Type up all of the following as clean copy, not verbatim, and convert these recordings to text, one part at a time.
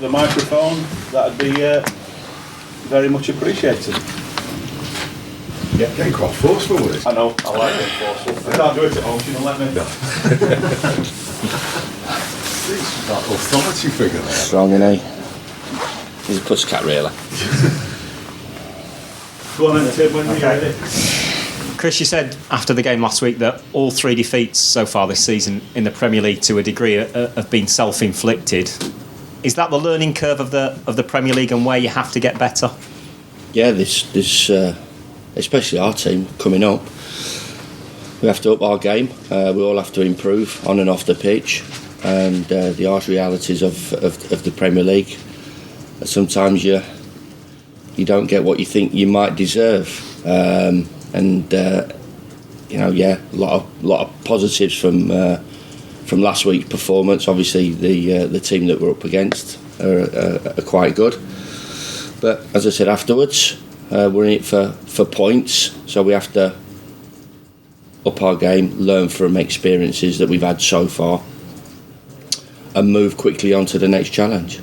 the microphone, that'd be very much appreciated. Yeah, getting quite forceful with it. I know, I like being forceful. I can't do it at home, you don't let me. No. That authority figure there. Strong, innit? He's a pussycat, really. Go on then, Tim, when you're ready. Chris, you said after the game last week that all 3 defeats so far this season in the Premier League to a degree have been self-inflicted. Is that the learning curve of the Premier League and where you have to get better? Yeah, this especially our team coming up, we have to up our game. We all have to improve on and off the pitch, and the harsh realities of the Premier League. Sometimes you don't get what you think you might deserve, a lot of positives from last week's performance. Obviously, the team that we're up against are quite good, but as I said afterwards, we're in it for points, so we have to up our game, learn from experiences that we've had so far, and move quickly on to the next challenge.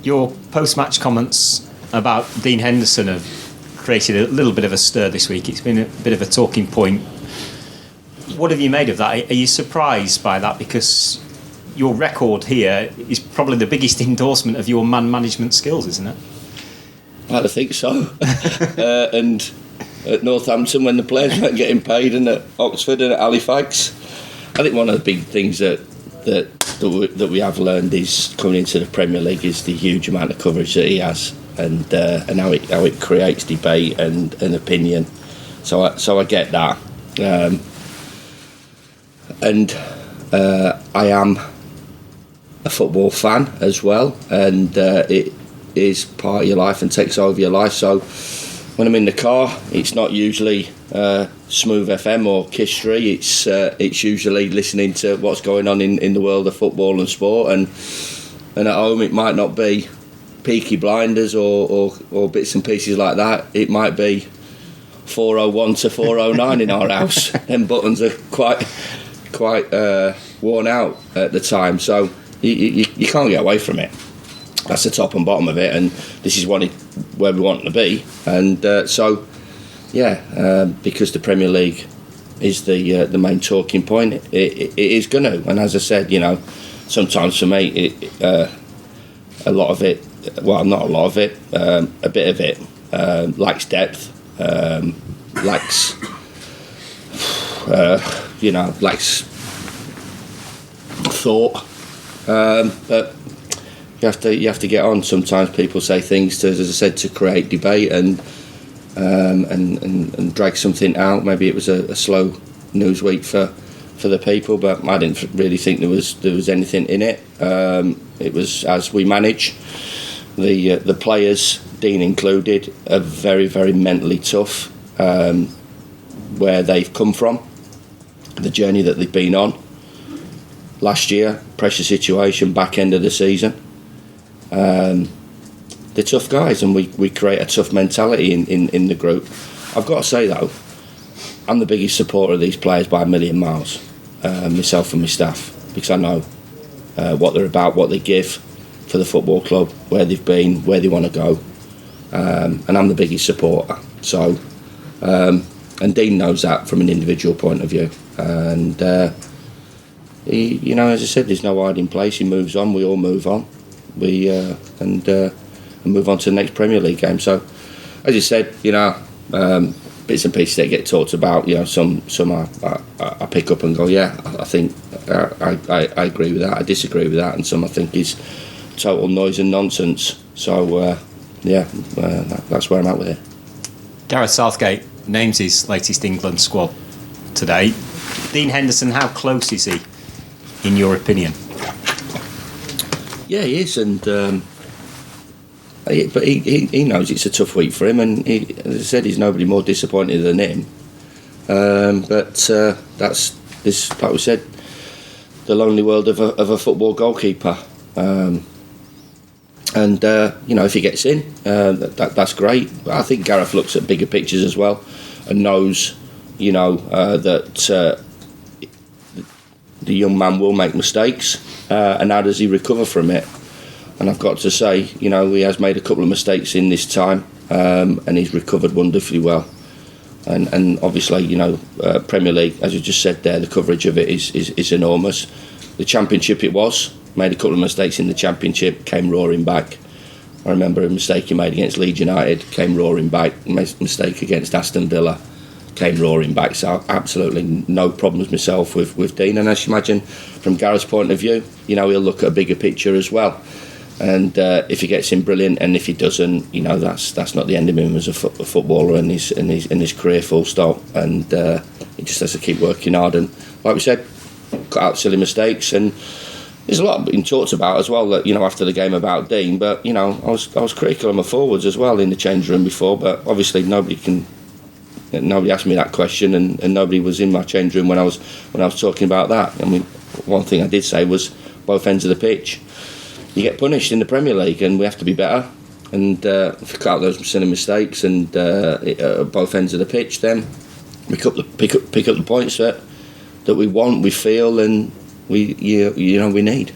Your post-match comments about Dean Henderson have created a little bit of a stir this week. It's been a bit of a talking point. What have you made of that? Are you surprised by that? Because your record here is probably the biggest endorsement of your man management skills, isn't it? I'd like to think so. And at Northampton, when the players weren't getting paid, and at Oxford and at Halifax, I think one of the big things that we have learned is coming into the Premier League is the huge amount of coverage that he has, and how it creates debate and opinion. So I get that, and I am a football fan as well, and it is part of your life and takes over your life. So when I'm in the car, it's not usually Smooth FM or Kiss Street. It's usually listening to what's going on in the world of football and sport, and at home it might not be Peaky Blinders or bits and pieces like that. It might be 401 to 409 in our house. Them buttons are quite worn out at the time, so you can't get away from it. That's the top and bottom of it, and this is where we want to be. And because the Premier League is the main talking point, it is going to. And as I said, sometimes for me, a lot of it, well, not a lot of it, a bit of it lacks depth, lacks thought, but you have to get on. Sometimes people say things to, as I said, to create debate and drag something out. Maybe it was a slow news week for the people, but I didn't really think there was anything in it. It was as we manage. The players, Dean included, are very, very mentally tough where they've come from, the journey that they've been on. Last year, pressure situation, back end of the season. They're tough guys, and we create a tough mentality in the group. I've got to say though, I'm the biggest supporter of these players by a million miles, myself and my staff, because I know what they're about, what they give for the football club, where they've been, where they want to go, and I'm the biggest supporter. So, and Dean knows that from an individual point of view, and he, as I said, there's no hiding place. He moves on. We all move on. We and move on to the next Premier League game. So, as you said, bits and pieces that get talked about. Some I pick up and go, yeah, I think I agree with that. I disagree with that, and some I think is total noise and nonsense. So, that's where I'm at with it. Gareth Southgate names his latest England squad today. Dean Henderson, how close is he, in your opinion? Yeah, he is, and but he knows it's a tough week for him, and as I said, he's nobody more disappointed than him. But that's this, like we said, the lonely world of a football goalkeeper. If he gets in, that's great. But I think Gareth looks at bigger pictures as well, and knows, that the young man will make mistakes, and how does he recover from it? and I've got to say, he has made a couple of mistakes in this time, and he's recovered wonderfully well. And obviously, Premier League, as you just said there, the coverage of it is enormous. The Championship made a couple of mistakes in the Championship, came roaring back. I remember a mistake he made against Leeds United, came roaring back. Mistake against Aston Villa, came roaring back. So absolutely no problems myself with Dean. And as you imagine, from Gareth's point of view, he'll look at a bigger picture as well. And if he gets in, brilliant. And if he doesn't, that's not the end of him as a footballer and his career, full stop. And he just has to keep working hard. And like we said, cut out silly mistakes. And there's a lot being talked about as well. That after the game about Dean, but I was critical of my forwards as well in the change room before. But obviously nobody asked me that question, and nobody was in my change room when I was talking about that. I mean, one thing I did say was both ends of the pitch. You get punished in the Premier League, and we have to be better. And if we cut out those silly mistakes and at both ends of the pitch, then pick up the points that we want, we feel, and we need.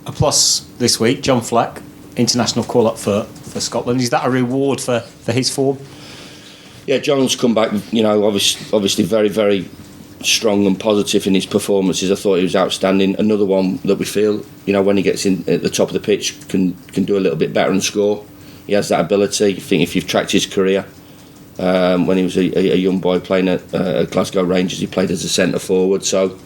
A plus this week, John Fleck, international call up for Scotland. Is that a reward for his form? Yeah, John's come back. Obviously very, very strong and positive in his performances. I thought he was outstanding. Another one that we feel, when he gets in at the top of the pitch, can do a little bit better and score. He has that ability. I think if you've tracked his career, when he was a young boy playing at Glasgow Rangers, he played as a centre forward. So,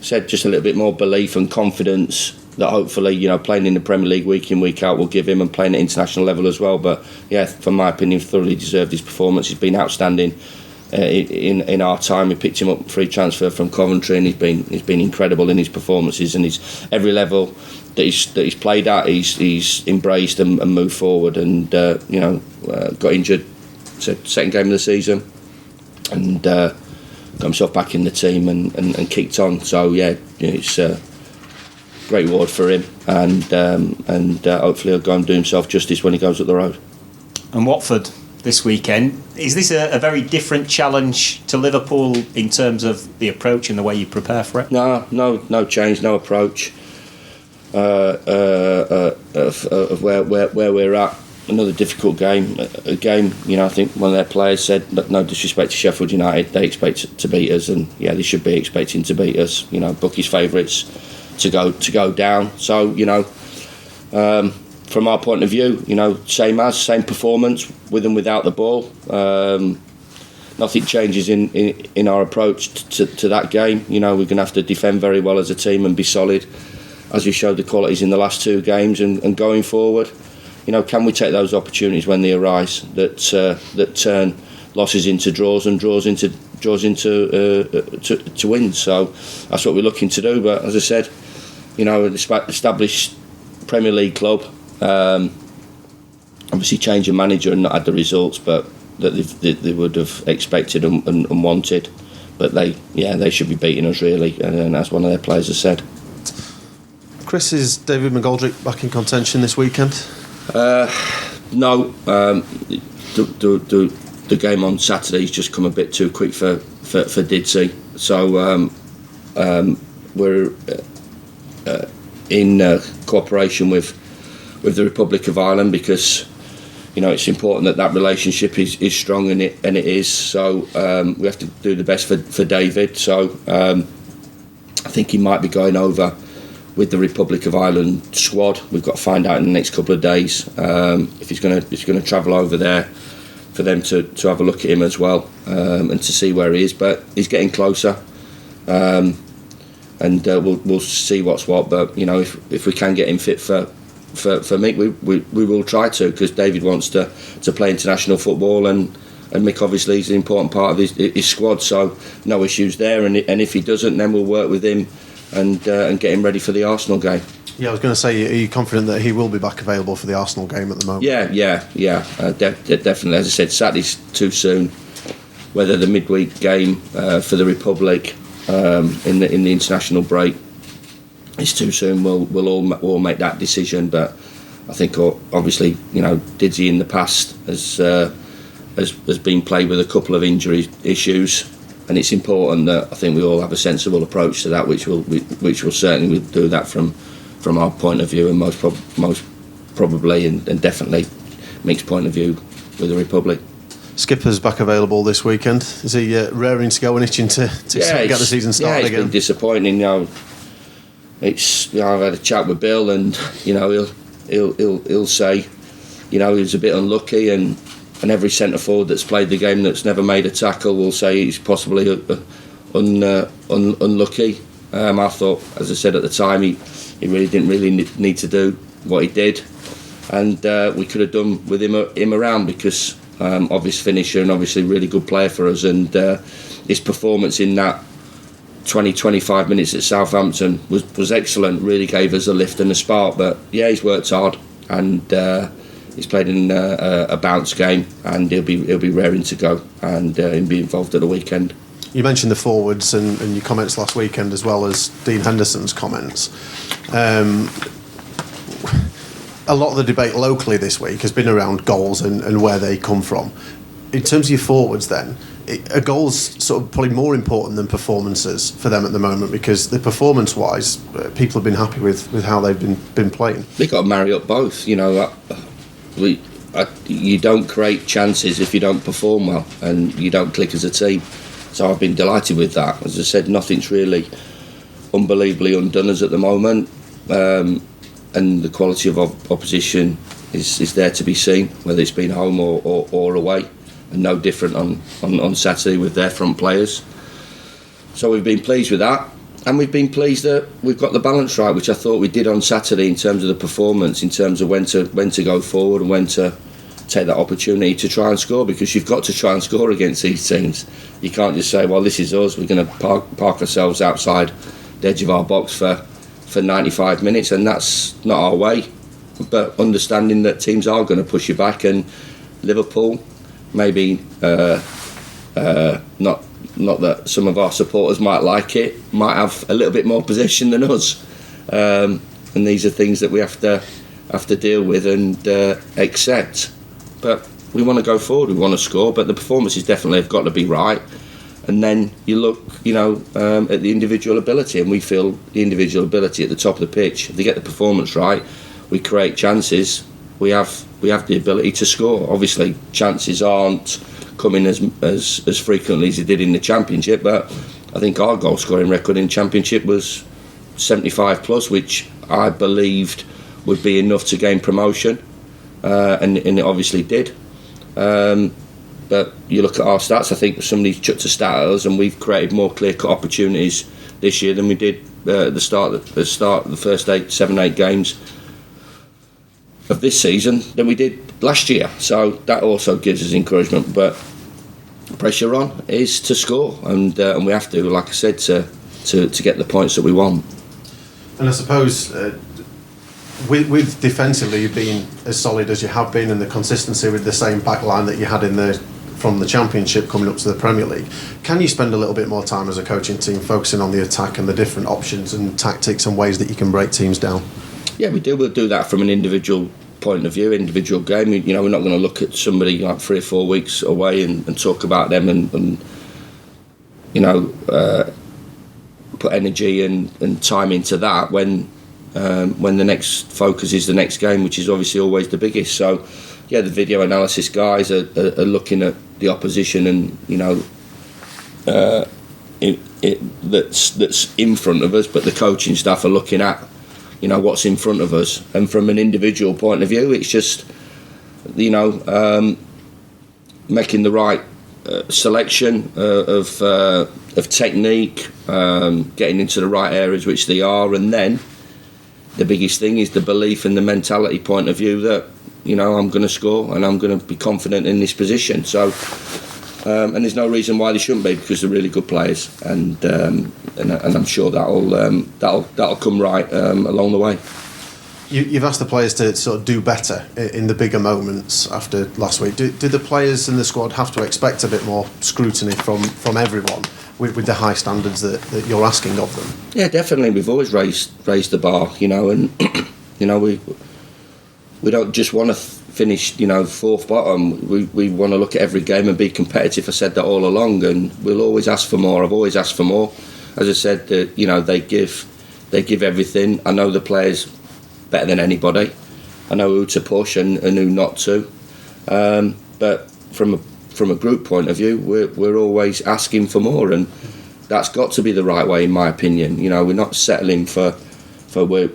said just a little bit more belief and confidence that hopefully, playing in the Premier League week in, week out will give him, and playing at international level as well. But yeah, from my opinion, thoroughly deserved his performance. He's been outstanding. In our time, we picked him up free transfer from Coventry, and he's been incredible in his performances, and he's every level that he's played at, he's embraced and moved forward, and got injured second game of the season, and got himself back in the team and kicked on. So yeah, it's a great reward for him, and hopefully he'll go and do himself justice when he goes up the road. And Watford this weekend. Is this a very different challenge to Liverpool in terms of the approach and the way you prepare for it? No change, no approach of where we're at. Another difficult game. A game, I think one of their players said that, no disrespect to Sheffield United, they expect to beat us, and yeah, they should be expecting to beat us. Bookies' favourites to go down. So from our point of view, same performance with and without the ball. Nothing changes in our approach to that game. We're going to have to defend very well as a team and be solid, as we showed the qualities in the last two games, and going forward. Can we take those opportunities when they arise that turn losses into draws and draws into wins? So that's what we're looking to do. But as I said, an established Premier League club. Obviously change of manager and not had the results but that they would have expected and wanted, but they should be beating us really, and as one of their players has said. Chris, is David McGoldrick back in contention this weekend? No, the game on Saturday's just come a bit too quick for Didsey, so we're in cooperation with the Republic of Ireland, because it's important that relationship is strong, and it is. So we have to do the best for David. So I think he might be going over with the Republic of Ireland squad. We've got to find out in the next couple of days if he's going to travel over there for them to have a look at him as well, and to see where he is. But he's getting closer, and we'll see what's what. But if we can get him fit for Mick, we will try to, because David wants to play international football, and Mick obviously is an important part of his squad, so no issues there. And if he doesn't, then we'll work with him and get him ready for the Arsenal game. Yeah, I was going to say, are you confident that he will be back available for the Arsenal game at the moment? Yeah, definitely. As I said, Saturday's too soon. Whether the midweek game for the Republic in the international break, it's too soon. We'll all make that decision. But I think obviously Didsey in the past has been played with a couple of injury issues, and it's important that I think we all have a sensible approach to that, which will certainly do that from from our point of view, and most probably and definitely Mick's point of view with the Republic. Skipper's back available this weekend. Is he raring to go and itching to get the season started again? It's been disappointing. I've had a chat with Bill, and he'll say, he was a bit unlucky, and every centre forward that's played the game that's never made a tackle will say he's possibly unlucky. I thought, as I said at the time, he really didn't need to do what he did, and we could have done with him around, because obvious finisher and obviously really good player for us, and his performance in that 20-25 minutes at Southampton was excellent. Really gave us a lift and a spark. But yeah, he's worked hard, and he's played in a bounce game, and he'll be raring to go and be involved at the weekend. You mentioned the forwards and your comments last weekend, as well as Dean Henderson's comments. A lot of the debate locally this week has been around goals and where they come from. In terms of your forwards then, are goals sort of probably more important than performances for them at the moment? Because the performance-wise, people have been happy with how they've been playing. They've got to marry up both. You don't create chances if you don't perform well, and you don't click as a team. So I've been delighted with that. As I said, nothing's really unbelievably undone us at the moment. And the quality of opposition is there to be seen, whether it's been home or away, and no different on Saturday with their front players. So we've been pleased with that, and we've been pleased that we've got the balance right, which I thought we did on Saturday in terms of the performance, in terms of when to go forward and when to take that opportunity to try and score, because you've got to try and score against these teams. You can't just say, well, this is us, we're going to park ourselves outside the edge of our box for 95 minutes, and that's not our way. But understanding that teams are going to push you back, and Liverpool, maybe not that some of our supporters might like it, might have a little bit more possession than us, and these are things that we have to deal with and accept. But we want to go forward, we want to score, but the performances definitely have got to be right. And then you look, at the individual ability, and we feel the individual ability at the top of the pitch. If they get the performance right, we create chances. We have the ability to score. Obviously, chances aren't coming as frequently as they did in the Championship, but I think our goal scoring record in Championship was 75 plus, which I believed would be enough to gain promotion, and it obviously did. But you look at our stats, I think somebody chucked a stat at us, and we've created more clear-cut opportunities this year than we did at the start of the first 7-8 games of this season than we did last year. So that also gives us encouragement. But pressure on is to score, and we have to, like I said, to get the points that we want. And I suppose with defensively being as solid as you have been, and the consistency with the same back line that you had from the Championship coming up to the Premier League, can you spend a little bit more time as a coaching team focusing on the attack and the different options and tactics and ways that you can break teams down? Yeah, we do. We'll do that from an individual point of view, individual game. We're not going to look at somebody like 3 or 4 weeks away and talk about them and put energy and time into that when the next focus is the next game, which is obviously always the biggest. So yeah, the video analysis guys are looking at the opposition, and that's in front of us, but the coaching staff are looking at what's in front of us. And from an individual point of view, it's just making the right selection of technique, getting into the right areas, which they are, and then the biggest thing is the belief and the mentality point of view that I'm going to score and I'm going to be confident in this position. So and there's no reason why they shouldn't be, because they're really good players, and I'm sure that'll come right along the way. You've asked the players to sort of do better in the bigger moments after last week. Do the players in the squad have to expect a bit more scrutiny from everyone with the high standards that you're asking of them? Yeah, definitely. We've always raised the bar, and we don't just want to finish, fourth bottom. We want to look at every game and be competitive. I said that all along, and we'll always ask for more. I've always asked for more. As I said, they give They give everything. I know the players better than anybody. I know who to push and who not to. But from a group point of view, we're always asking for more, and that's got to be the right way, in my opinion. You know, we're not settling for we're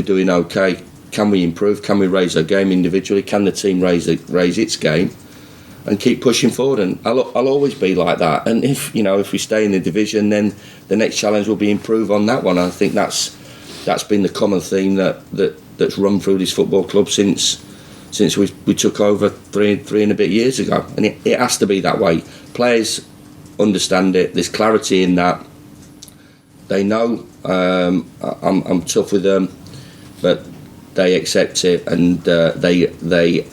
doing okay. Can we improve? Can we raise our game individually? Can the team raise its game and keep pushing forward? And I'll always be like that. And if we stay in the division, then the next challenge will be improve on that one. I think that's been the common theme that's run through this football club since we took over three and a bit years ago. And it has to be that way. Players understand it. There's clarity in that. They know I'm tough with them, but they accept it, and they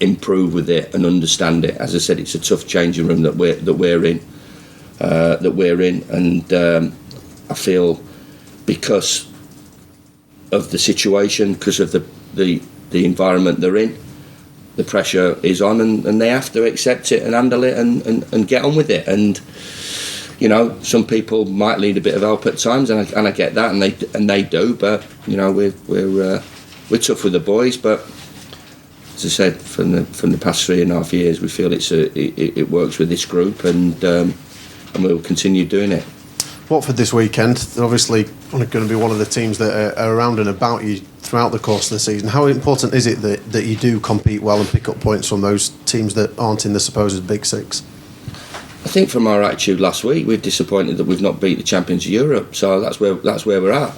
improve with it and understand it. As I said, it's a tough changing room that we're in, and I feel because of the situation, because of the environment they're in, the pressure is on, and they have to accept it and handle it and get on with it. And some people might need a bit of help at times, and I get that, and they do. But we're tough with the boys. But as I said, from the past 3.5 years, we feel it works with this group, and we'll continue doing it. Watford this weekend, they're obviously going to be one of the teams that are around and about you throughout the course of the season. How important is it that you do compete well and pick up points from those teams that aren't in the supposed Big Six? I think from our attitude last week, we're disappointed that we've not beat the champions of Europe. So that's where we're at.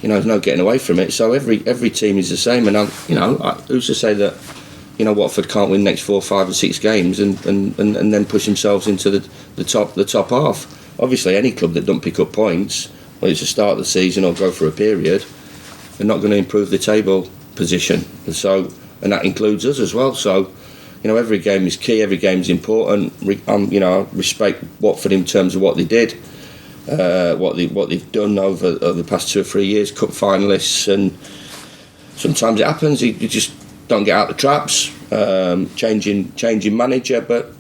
There's no getting away from it. So every team is the same, and who's to say that Watford can't win next 4, 5, and 6 games and then push themselves into the top half. Obviously, any club that don't pick up points, whether it's the start of the season or go for a period, they're not going to improve the table position. And that includes us as well. So, every game is key. Every game is important. I respect Watford in terms of what they did, what they've done over the past 2 or 3 years. Cup finalists, and sometimes it happens. You just don't get out the traps. Changing manager, but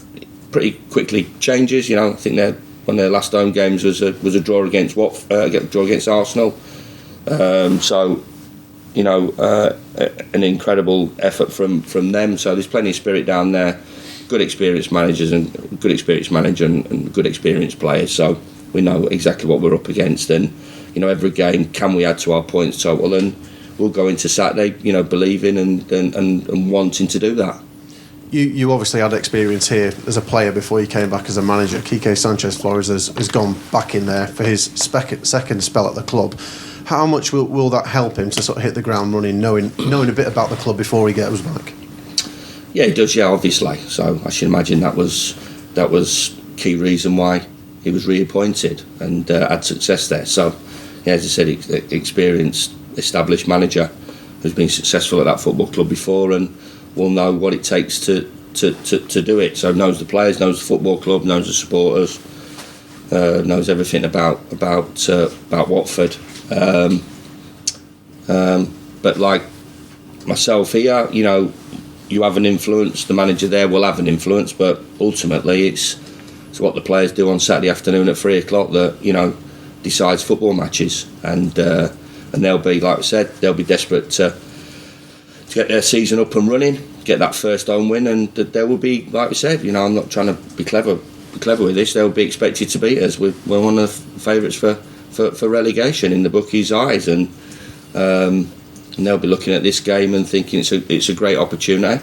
pretty quickly changes. I think one of their last home games was a draw against draw against Arsenal. An incredible effort from them. So there's plenty of spirit down there. Good experienced managers and good experienced players. So we know exactly what we're up against. And every game, can we add to our points total? And we'll go into Saturday, believing and wanting to do that. You obviously had experience here as a player before you came back as a manager. Quique Sanchez-Flores has gone back in there for his second spell at the club. How much will that help him to sort of hit the ground running, knowing a bit about the club before he goes back? Yeah, he does. Yeah, obviously. So I should imagine that was key reason why he was reappointed and had success there. So, yeah, as I said, experienced, established manager who's been successful at that football club before and will know what it takes to do it. So knows the players, knows the football club, knows the supporters, knows everything about Watford. But like myself here, you have an influence. The manager there will have an influence, but ultimately it's what the players do on Saturday afternoon at 3:00 that decides football matches, and they'll be, like I said, they'll be desperate to get their season up and running, get that first home win, and there will be, like we said, I'm not trying to be clever with this. They'll be expected to beat us. We're one of the favourites for relegation in the bookies' eyes, and they'll be looking at this game and thinking it's a great opportunity,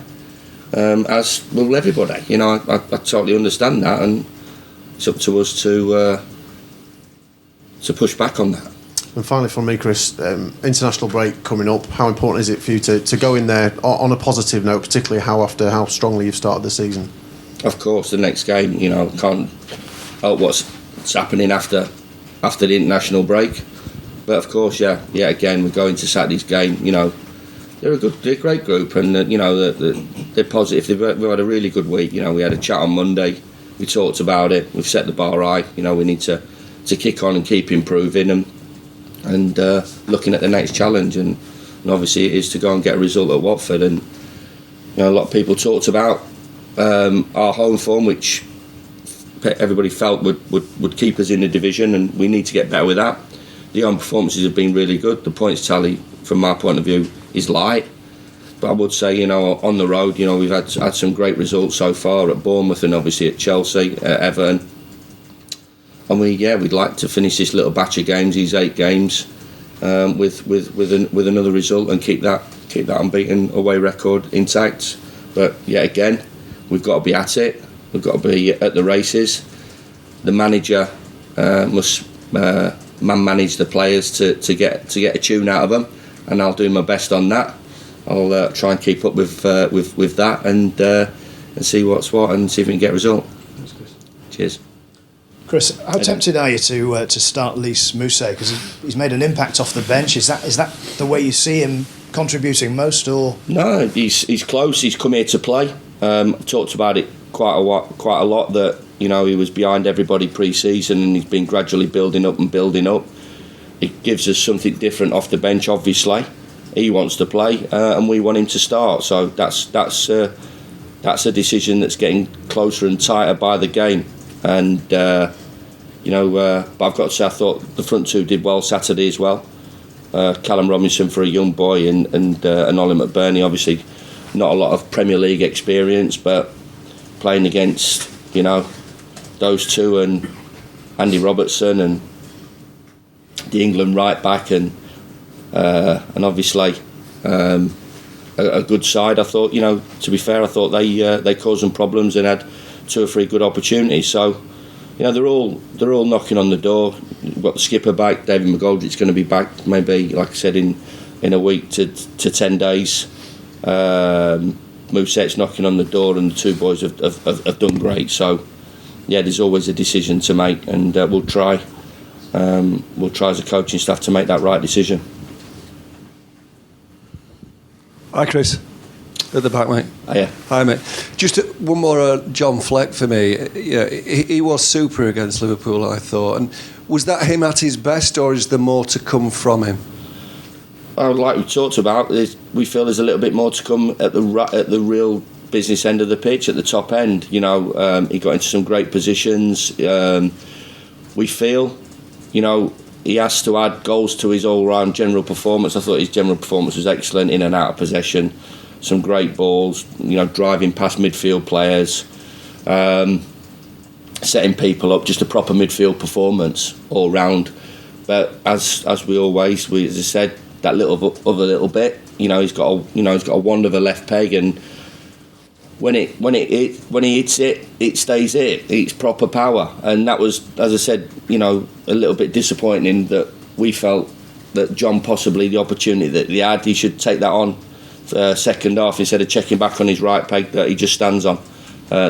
as will everybody. I totally understand that, and it's up to us to push back on that. And finally from me, Chris, international break coming up, how important is it for you to go in there on a positive note, particularly after how strongly you've started the season? Of course, the next game, can't help what's happening after the international break. But of course, again, we're going to Saturday's game. They're a great group, and they're positive. We've had a really good week. We had a chat on Monday. We talked about it. We've set the bar high. We need to kick on and keep improving and looking at the next challenge. And obviously, it is to go and get a result at Watford. And a lot of people talked about our home form, which everybody felt would keep us in the division, and we need to get better with that. the own performances have been really good. The points tally, from my point of view, is light. But I would say, you know, on the road, you know, we've had some great results so far at Bournemouth and obviously at Chelsea, at Everton. And we'd like to finish this little batch of games, these 8 games, with another result and keep that unbeaten away record intact. But yet again, we've got to be at it. We've got to be at the races. The manager must manage the players to get a tune out of them, and I'll do my best on that. I'll try and keep up with that and see what's what and see if we can get a result. Thanks, Chris. Cheers. Chris, how tempted are you to start Lys Mousset? Because he's made an impact off the bench. Is that the way you see him contributing most, or no? He's close. He's come here to play. Talked about it quite a lot that, you know, he was behind everybody pre-season and he's been gradually building up. It gives us something different off the bench. Obviously, he wants to play and we want him to start. So that's a decision that's getting closer and tighter by the game. And but I've got to say, I thought the front two did well Saturday as well. Callum Robinson for a young boy and Ollie McBurney, obviously not a lot of Premier League experience, but playing against, you know, those two and Andy Robertson and the England right back and obviously a good side. I thought, you know, to be fair, I thought they caused some problems and had 2 or 3 good opportunities. So, you know, they're all knocking on the door. We've got the skipper back, David McGoldrick's going to be back maybe, like I said, in a week to 10 days. Mousset's knocking on the door, and the 2 boys have done great. So, yeah, there's always a decision to make, and we'll try as a coaching staff to make that right decision. Hi, Chris. At the back, mate. Yeah. Hi, mate. Just one more John Fleck for me. Yeah, he was super against Liverpool, I thought. And was that him at his best, or is there more to come from him? Like we talked about, we feel there's a little bit more to come at the real business end of the pitch, at the top end. You know, he got into some great positions. We feel, you know, he has to add goals to his all-round general performance. I thought his general performance was excellent, in and out of possession. Some great balls, you know, driving past midfield players, setting people up, just a proper midfield performance all round. But as we always, as I said, that little bit, you know, he's got a wand of a left peg, and when he hits it, it stays it. It's proper power, and that was, as I said, you know, a little bit disappointing that we felt that John, possibly the opportunity that he had, he should take that on. Second half, instead of checking back on his right peg that he just stands on. So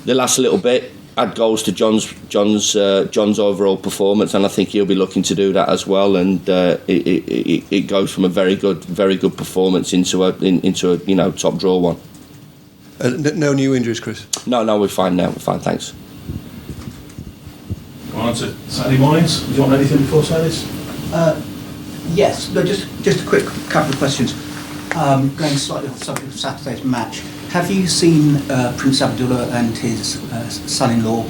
the last little bit add goals to John's overall performance, and I think he'll be looking to do that as well. And it goes from a very good performance into a you know, top draw one. No new injuries, Chris? No, we're fine now. We're fine, thanks. On to Saturday mornings. Do you want anything before Saturdays? Yes, but just a quick couple of questions. Going slightly off the subject of Saturday's match, have you seen Prince Abdullah and his son-in-law?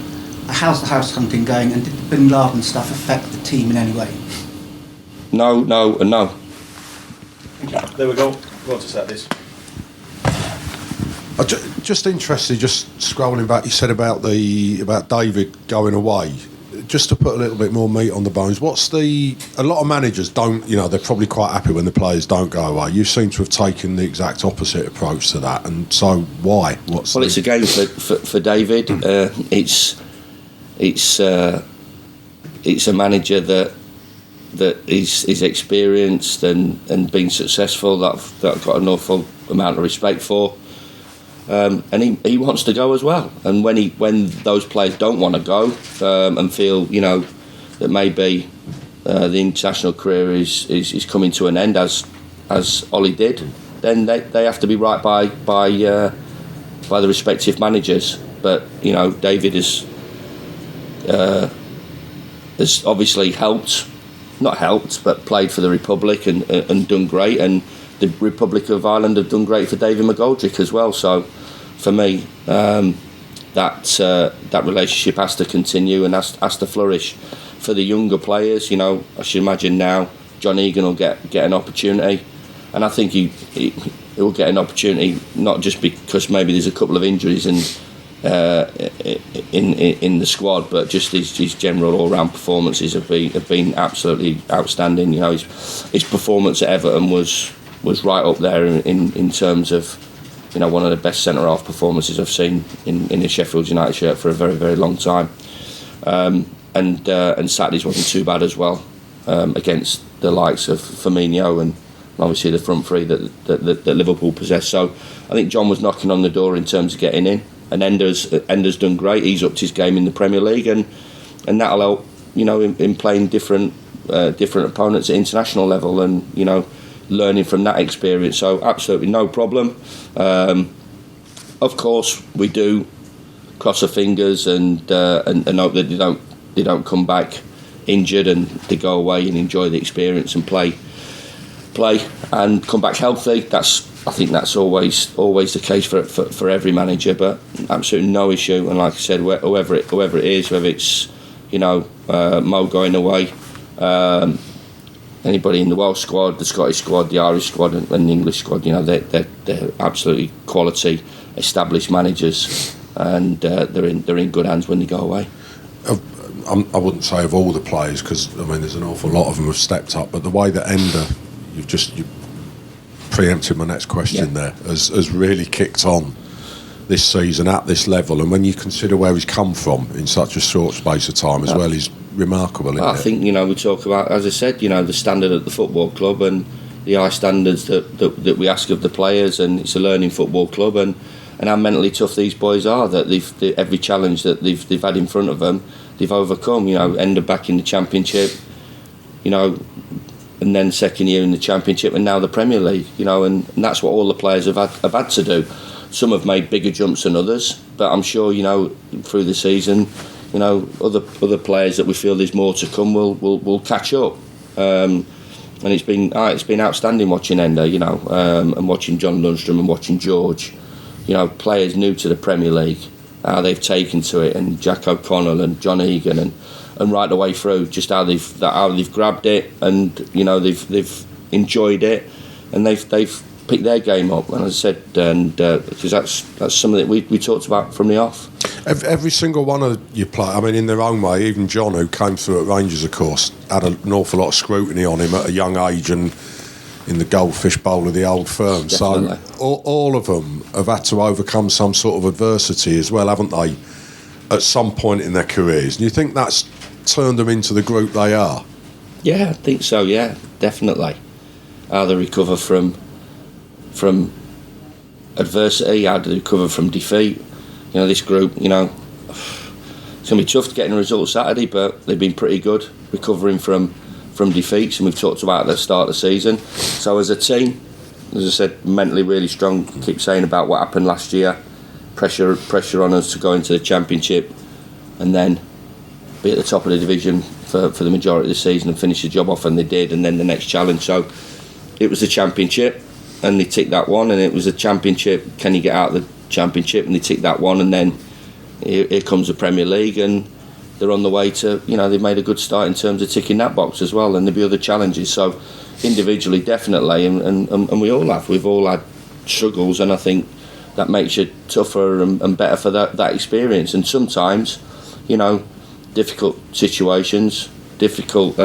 How's the house hunting going, and did the Bin Laden stuff affect the team in any way? No. There we go. Go on to Saturdays. Just interested, just scrolling back, you said about David going away. Just to put a little bit more meat on the bones, a lot of managers don't, you know, they're probably quite happy when the players don't go away. You seem to have taken the exact opposite approach to that, and so why? It's a game for David. It's a manager that is experienced and been successful, that I've got an awful amount of respect for. And he wants to go as well. And when those players don't want to go and feel, you know, that maybe the international career is coming to an end, as Ollie did, then they have to be right by the respective managers. But, you know, David has obviously not helped, but played for the Republic and done great. And the Republic of Ireland have done great for David McGoldrick as well. So for me, that relationship has to continue and has to flourish. for the younger players, I should imagine now John Egan will get an opportunity, and I think he will get an opportunity not just because maybe there's a couple of injuries in the squad, but just his general all-round performances have been absolutely outstanding. His performance at Everton was right up there in terms of one of the best centre-half performances I've seen in a Sheffield United shirt for a very, very long time. And Saturday's wasn't too bad as well, against the likes of Firmino and obviously the front three that Liverpool possess. So I think John was knocking on the door in terms of getting in, and Ender's done great. He's upped his game in the Premier League, and that'll help in playing different opponents at international level, and learning from that experience. So absolutely no problem. Of course we do cross our fingers and hope that they don't come back injured, and they go away and enjoy the experience and play and come back healthy. I think that's always the case for every manager, but absolutely no issue. And like I said, whoever it is, whether it's Mo going away, anybody in the Welsh squad, the Scottish squad, the Irish squad, and the English squad, they're absolutely quality, established managers, and they're in good hands when they go away. I wouldn't say of all the players, because there's an awful lot of them have stepped up, but the way that Ender, you preempted my next question there, has really kicked on this season at this level, and when you consider where he's come from in such a short space of time as well, he's remarkable. I think we talk about, as I said, the standard at the football club and the high standards that we ask of the players, and it's a learning football club, and how mentally tough these boys are, that every challenge that they've had in front of them, they've overcome. Ended back in the Championship, and then second year in the Championship, and now the Premier League. And that's what all the players have had to do. Some have made bigger jumps than others, but I'm sure through the season, other players that we feel there's more to come will catch up. And it's been outstanding watching Ender, and watching John Lundstram and watching George, players new to the Premier League, how they've taken to it, and Jack O'Connell and John Egan and right the way through, just how they've grabbed it, and they've enjoyed it, and they've picked their game up. And as I said, and because that's something that we talked about from the off. Every single one of you play, in their own way, even John, who came through at Rangers, of course, had an awful lot of scrutiny on him at a young age, and in the goldfish bowl of the old firm. Definitely. So all of them have had to overcome some sort of adversity as well, haven't they, at some point in their careers? And you think that's turned them into the group they are? Yeah, I think so, yeah, definitely. How they recover from adversity, how they recover from defeat. This group, it's going to be tough to get a result Saturday, but they've been pretty good recovering from defeats, and we've talked about at the start of the season. So as a team, as I said, mentally really strong. Keep saying about what happened last year, pressure on us to go into the Championship and then be at the top of the division for the majority of the season and finish the job off, and they did. And then the next challenge, so it was the Championship, and they ticked that one, and it was the Championship, can you get out of the Championship, and they ticked that one, and then here comes the Premier League, and they're on the way to, they've made a good start in terms of ticking that box as well, and there'll be other challenges. So individually, definitely, and we've all had struggles, and I think that makes you tougher and better for that experience. And sometimes, difficult situations, difficult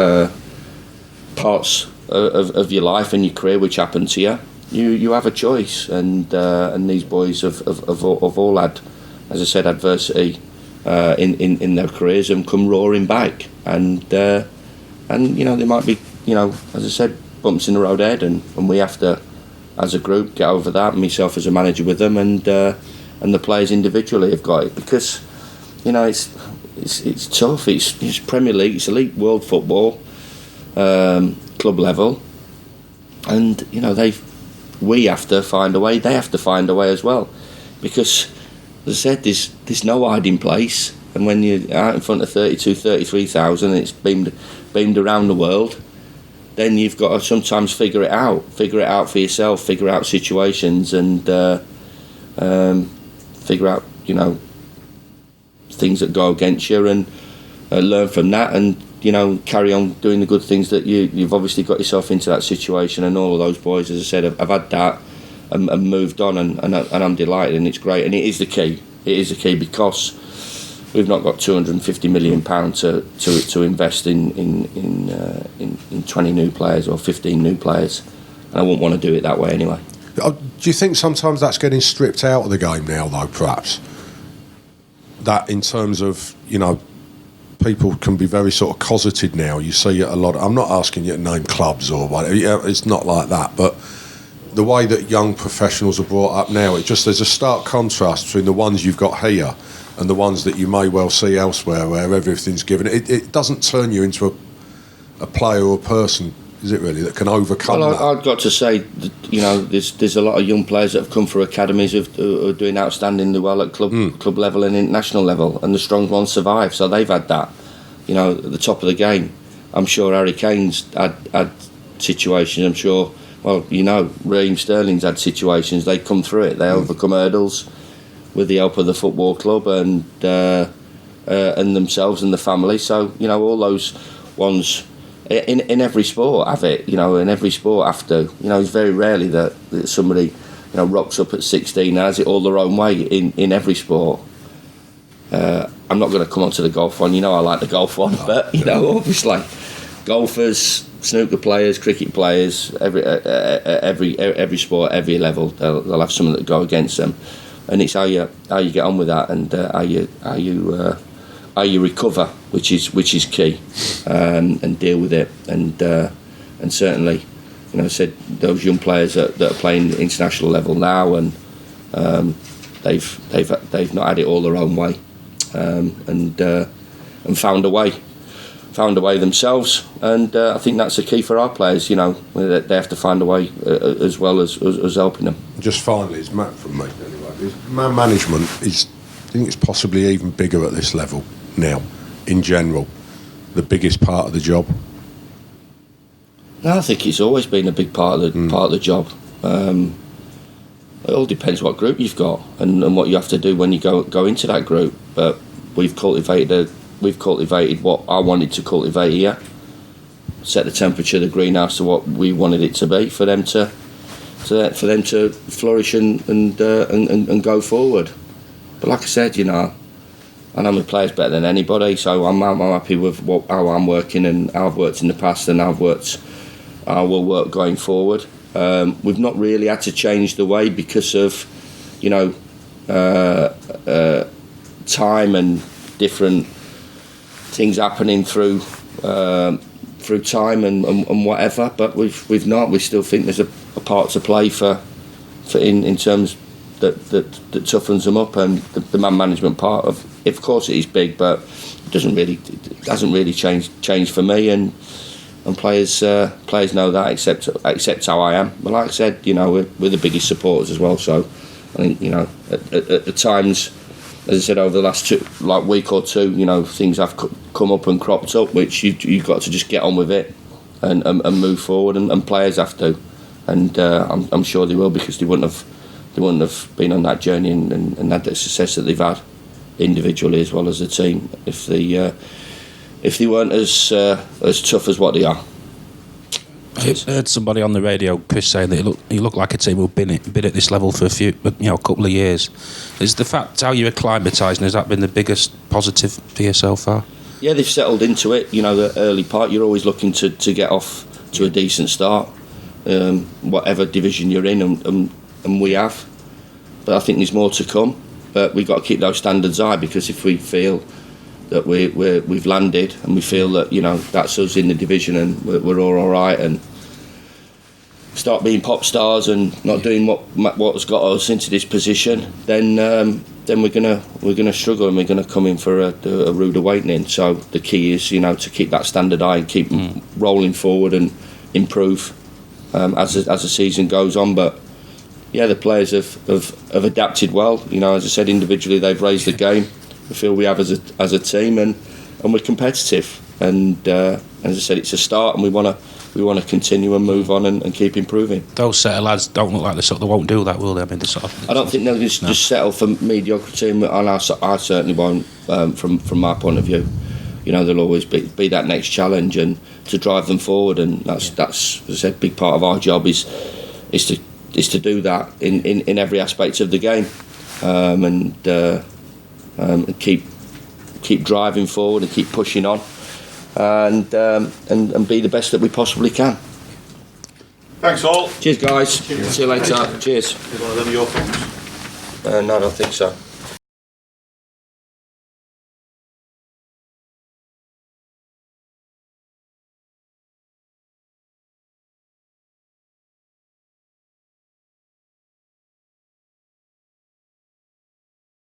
parts of your life and your career which happen to you, you have a choice, and these boys have all had, as I said, adversity in their careers, and come roaring back, and there might be, as I said, bumps in the road ahead, and we have to, as a group, get over that, and myself as a manager with them, and the players individually have got it, because it's tough. It's Premier League, it's elite world football, club level, and we have to find a way. They have to find a way as well, because, as I said, there's no hiding place, and when you're out in front of 33,000, it's beamed around the world, then you've got to sometimes figure it out for yourself, figure out situations, and figure out things that go against you, and learn from that, and carry on doing the good things that you've obviously got yourself into that situation. And all of those boys, as I said, have had that and moved on, and I'm delighted, and it's great, and it is the key. It is the key because we've not got £250 million to invest in 20 new players or 15 new players, and I wouldn't want to do it that way anyway. Do you think sometimes that's getting stripped out of the game now, though, perhaps? That in terms of, people can be very sort of cosseted now. You see it a lot. I'm not asking you to name clubs or whatever. Yeah, it's not like that. But the way that young professionals are brought up now, there's a stark contrast between the ones you've got here and the ones that you may well see elsewhere where everything's given. It doesn't turn you into a player or a person, is it really, that can overcome that? I've got to say, there's a lot of young players that have come through academies who are doing outstandingly well at club level and international level, and the strong ones survive. So they've had that, at the top of the game. I'm sure Harry Kane's had situations. I'm sure, Raheem Sterling's had situations. They come through it. They overcome hurdles with the help of the football club and themselves and the family. So all those ones. In every sport have it, in every sport have to. It's very rarely that somebody, rocks up at 16 and has it all their own way in every sport. I'm not going to come on to the golf one, I like the golf one, but, obviously, golfers, snooker players, cricket players, every sport, every level, they'll have something that go against them. And it's how you get on with that and how you recover, which is key, and deal with it, and certainly, I said those young players that are playing international level now, and they've not had it all their own way, and found a way themselves, and I think that's the key for our players. They have to find a way as well as helping them. Just finally, it's Matt from me anyway. Man management is, I think it's possibly even bigger at this level now, in general, the biggest part of the job. No, I think it's always been a big part of the job. It all depends what group you've got and what you have to do when you go into that group. But we've cultivated what I wanted to cultivate here. Set the temperature of the greenhouse to what we wanted it to be for them to flourish and go forward. But like I said, I know my players better than anybody, so I'm happy with how I'm working and how I've worked in the past and how I will work going forward. We've not really had to change the way because of, time and different things happening through time and whatever. But we've not. We still think there's a part to play for in terms that toughens them up, and the man management part of course it is big, but it hasn't really changed for me, and players know that, except how I am. But like I said, we're the biggest supporters as well, so I think at the times, as I said, over the last week or two, things have come up and cropped up, which you've got to just get on with it and move forward, and players have to, and I'm sure they will, because they wouldn't have been on that journey and had the success that they've had individually as well as a team if they weren't as tough as what they are. I heard somebody on the radio, Chris, saying that he looked like a team who've been at this level for a couple of years. Is the fact how you're acclimatising, has that been the biggest positive for you so far? Yeah, they've settled into it. The early part, you're always looking to get off to a decent start, whatever division you're in, and we have. But I think there's more to come. But we've got to keep those standards high, because if we feel that we've landed and we feel that that's us in the division and we're all right, and start being pop stars and not doing what's got us into this position, then we're gonna struggle, and we're gonna come in for a rude awakening. So the key is to keep that standard high and keep rolling forward and improve as the season goes on. But yeah, the players have adapted well. As I said, individually they've raised the game. I feel we have as a team, and we're competitive. And as I said, it's a start, and we want to continue and move on and keep improving. Those set of lads don't look like they won't do that, will they? I mean, I don't think they'll just settle for mediocrity, and I certainly won't. From my point of view, you know, there'll always be that next challenge and to drive them forward, and that's as I said, big part of our job is to do that in every aspect of the game, and keep driving forward and keep pushing on, and be the best that we possibly can. Thanks all. Cheers, guys. See you later. Cheers. Is one of them your phones? No, I don't think so.